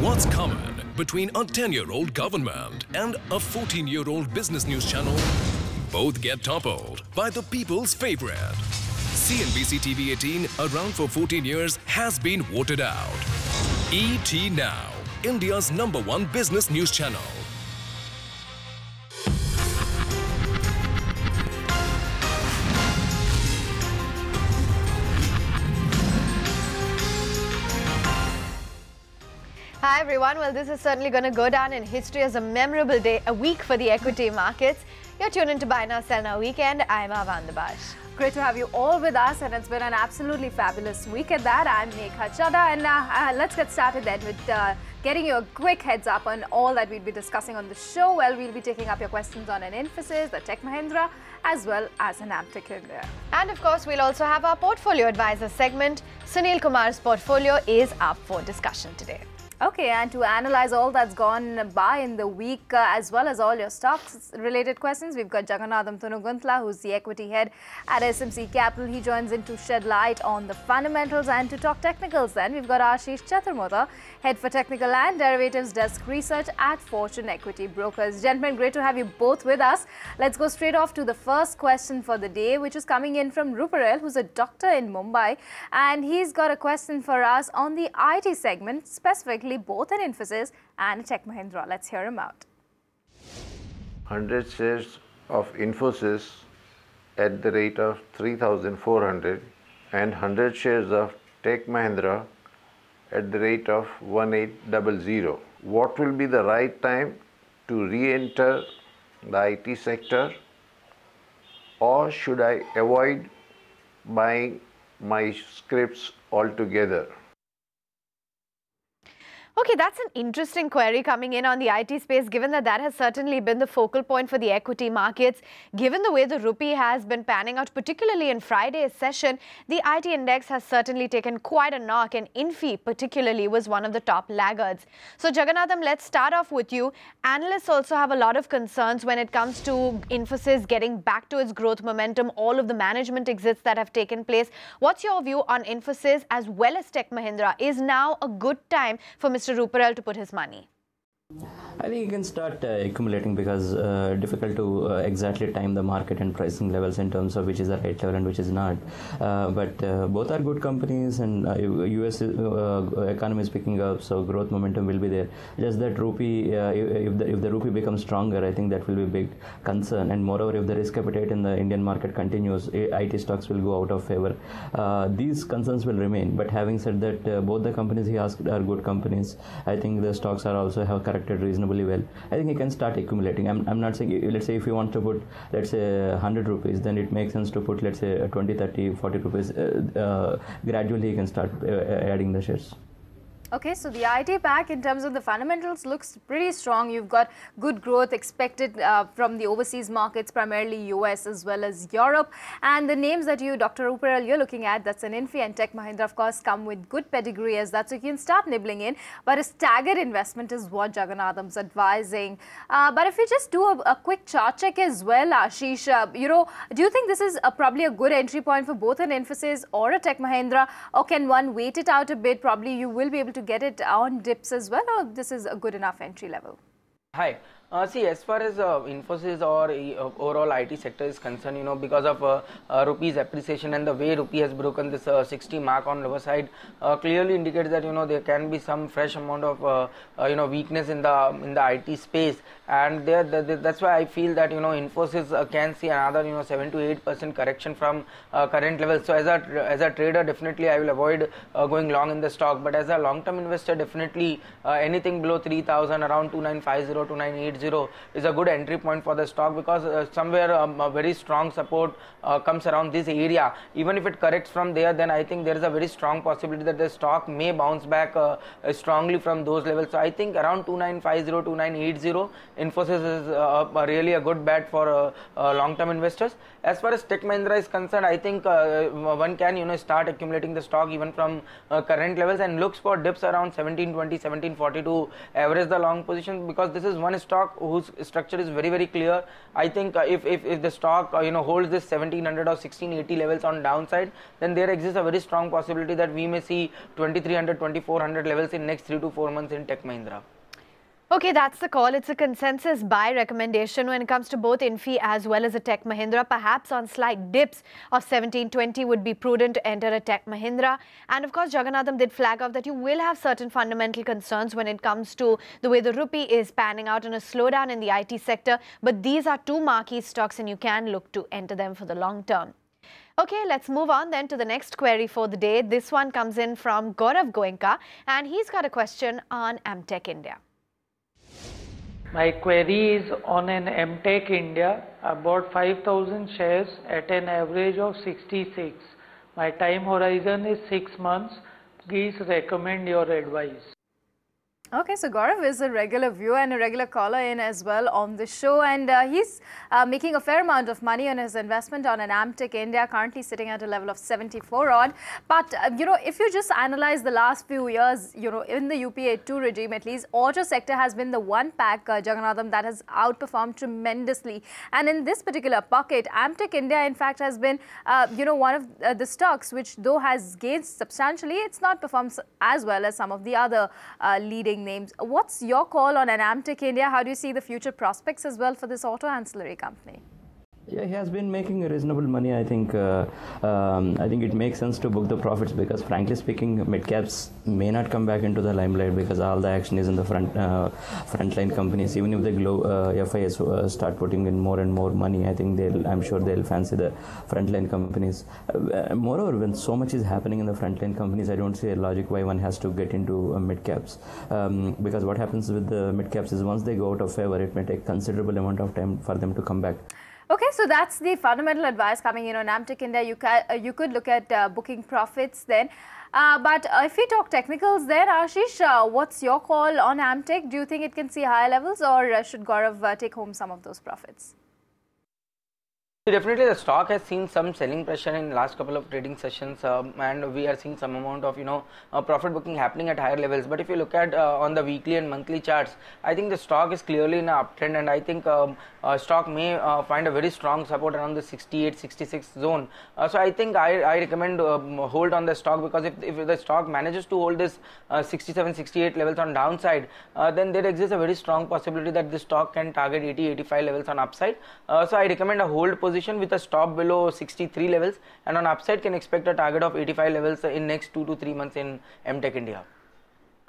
What's common between a 10-year-old government and a 14-year-old business news channel? Both get toppled by the people's favorite. CNBC TV 18, around for 14 years, has been voted out. ET Now, India's #1 business news channel. Hi everyone, well this is certainly going to go down in history as a memorable day, a week for the equity markets. You're tuned into Buy Now Sell Now Weekend. I'm Avandabash. Great to have you all with us, and it's been an absolutely fabulous week at that. I'm Megha Chadha, and let's get started then with getting you a quick heads up on all that we'll be discussing on the show. Well, we'll be taking up your questions on an Infosys, the Tech Mahindra, as well as an Amtech India. And of course, we'll also have our Portfolio Advisor segment. Sunil Kumar's portfolio is up for discussion today. Okay, and to analyze all that's gone by in the week, as well as all your stocks-related questions, we've got Jagannathan Thunuguntla, who's the equity head at SMC Capital. He joins in to shed light on the fundamentals and to talk technicals. Then we've got Ashish Chaturmota, head for technical and derivatives desk research at Fortune Equity Brokers. Gentlemen, great to have you both with us. Let's go straight off to the first question for the day, which is coming in from Ruparel, who's a doctor in Mumbai, and he's got a question for us on the IT segment, specifically both an Infosys and a Tech Mahindra. Let's hear him out. 100 shares of Infosys at the rate of 3,400 and 100 shares of Tech Mahindra at the rate of 1,800. What will be the right time to re-enter the IT sector, or should I avoid buying my scripts altogether? Okay, that's an interesting query coming in on the IT space, given that that has certainly been the focal point for the equity markets. Given the way the rupee has been panning out, particularly in Friday's session, the IT index has certainly taken quite a knock, and Infi particularly was one of the top laggards. So Jagannathan, let's start off with you. Analysts also have a lot of concerns when it comes to Infosys getting back to its growth momentum, all of the management exits that have taken place. What's your view on Infosys as well as Tech Mahindra? Is now a good time for Mr. Ruparel to put his money? I think you can start accumulating, because difficult to exactly time the market and pricing levels in terms of which is the right level and which is not. But both are good companies, and US economy is picking up, so growth momentum will be there. Just that rupee, if the rupee becomes stronger, I think that will be a big concern. And moreover, if the risk appetite in the Indian market continues, IT stocks will go out of favor. These concerns will remain. But having said that, both the companies he asked are good companies. I think the stocks are also have corrected reasonably well. I think you can start accumulating. I'm not saying, let's say if you want to put, let's say 100 rupees, then it makes sense to put, let's say 20, 30, 40 rupees. Gradually you can start adding the shares. Okay, so the IT pack in terms of the fundamentals looks pretty strong. You've got good growth expected from the overseas markets, primarily US as well as Europe. And the names that you, Dr. Ruparel, you're looking at, that's an Infi and Tech Mahindra, of course, come with good pedigree as that. So you can start nibbling in. But a staggered investment is what Jagannathan's advising. But if we just do a quick chart check as well, Ashish, do you think this is probably a good entry point for both an Infosys or a Tech Mahindra? Or can one wait it out a bit? Probably you will be able to get it on dips as well, or this is a good enough entry level? Hi. See, as far as Infosys or overall IT sector is concerned, because of rupee's appreciation and the way rupee has broken this 60 mark on lower side, clearly indicates that there can be some fresh amount of weakness in the IT space, and that's why I feel that Infosys can see another 7 to 8% correction from current levels. So as a trader, definitely I will avoid going long in the stock, but as a long-term investor, definitely anything below 3,000, around 2950 to 2980 is a good entry point for the stock, because somewhere a very strong support comes around this area. Even if it corrects from there, then I think there is a very strong possibility that the stock may bounce back strongly from those levels. So I think around 2950 to 2980, Infosys is really a good bet for long-term investors. As far as Tech Mahindra is concerned, I think one can start accumulating the stock even from current levels, and looks for dips around 1720, 1740 to average the long position, because this is one stock stock whose structure is very, very clear. I think if the stock holds this 1700 or 1680 levels on downside, then there exists a very strong possibility that we may see 2300, 2400 levels in next 3 to 4 months in Tech Mahindra. Okay, that's the call. It's a consensus buy recommendation when it comes to both Infi as well as a Tech Mahindra. Perhaps on slight dips of 1720 would be prudent to enter a Tech Mahindra. And of course, Jagannathan did flag up that you will have certain fundamental concerns when it comes to the way the rupee is panning out and a slowdown in the IT sector. But these are two marquee stocks and you can look to enter them for the long term. Okay, let's move on then to the next query for the day. This one comes in from Gaurav Goenka and he's got a question on Amtech India. My query is on an Amtech India. I bought 5,000 shares at an average of 66. My time horizon is 6 months. Please recommend your advice. Okay, so Gaurav is a regular viewer and a regular caller in as well on the show, and he's making a fair amount of money on his investment on an Amtech India, currently sitting at a level of 74 odd. But if you just analyze the last few years, in the UPA 2 regime at least, auto sector has been the one pack, Jagannathan, that has outperformed tremendously. And in this particular pocket, Amtech India in fact has been one of the stocks which, though has gained substantially, it's not performed as well as some of the other leading names. What's your call on an Amtech India? How do you see the future prospects as well for this auto ancillary company? Yeah, he has been making reasonable money. I think it makes sense to book the profits because, frankly speaking, mid caps may not come back into the limelight because all the action is in the frontline companies. Even if the FIs start putting in more and more money, I think I'm sure they'll fancy the frontline companies. Moreover, when so much is happening in the frontline companies, I don't see a logic why one has to get into mid caps because what happens with the mid caps is once they go out of favor, it may take considerable amount of time for them to come back. Okay, so that's the fundamental advice coming in on Amtech India. You could look at booking profits then. But if we talk technicals then, Ashish, what's your call on Amtech? Do you think it can see higher levels or should Gaurav take home some of those profits? Definitely the stock has seen some selling pressure in the last couple of trading sessions and we are seeing some amount of profit booking happening at higher levels. But if you look at on the weekly and monthly charts, I think the stock is clearly in an uptrend and I think stock may find a very strong support around the 68-66 zone. So I think I recommend hold on the stock because if the stock manages to hold this 67-68 levels on downside, then there exists a very strong possibility that the stock can target 80-85 levels on upside. So I recommend a hold position with a stop below 63 levels and on upside can expect a target of 85 levels in next 2 to 3 months in Amtech India.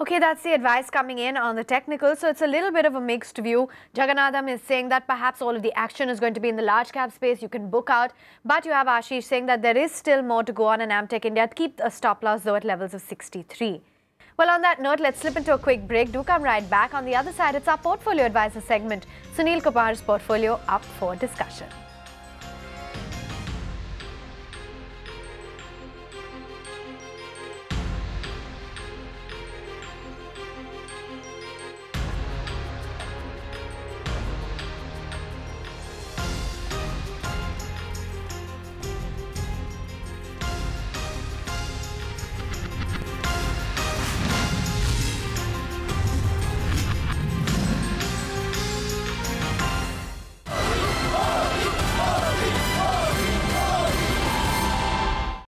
Okay, that's the advice coming in on the technical. So it's a little bit of a mixed view. Jagannathan is saying that perhaps all of the action is going to be in the large cap space. You can book out. But you have Ashish saying that there is still more to go on in Amtech India. Keep a stop loss though at levels of 63. Well, on that note, let's slip into a quick break. Do come right back. On the other side, it's our portfolio advisor segment. Sunil Kumar's portfolio up for discussion.